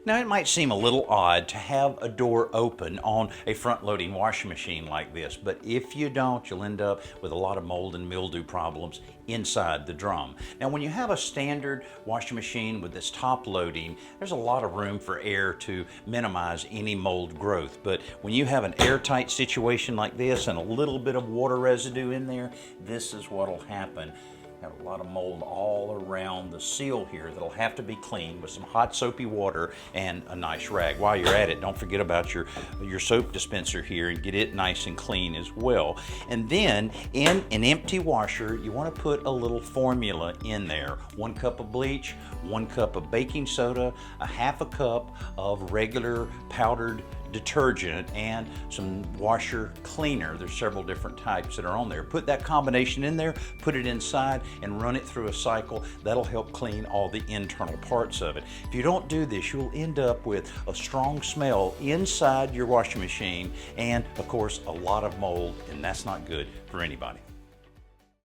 Now, it might seem a little odd to have a door open on a front-loading washing machine like this, but if you don't, you'll end up with a lot of mold and mildew problems inside the drum. Now, when you have a standard washing machine with this top loading, there's a lot of room for air to minimize any mold growth. But when you have an airtight situation like this and a little bit of water residue in there, this is what'll happen. Have a lot of mold all around the seal here that'll have to be cleaned with some hot soapy water and a nice rag. While you're at it, don't forget about your soap dispenser here and get it nice and clean as well. And then in an empty washer, you want to put a little formula in there. 1 cup of bleach, 1 cup of baking soda, a half a cup of regular powdered detergent, and some washer cleaner. There's several different types that are on there. Put that combination in there, put it inside, and run it through a cycle. That'll help clean all the internal parts of it. If you don't do this, you'll end up with a strong smell inside your washing machine and, of course, a lot of mold, and that's not good for anybody.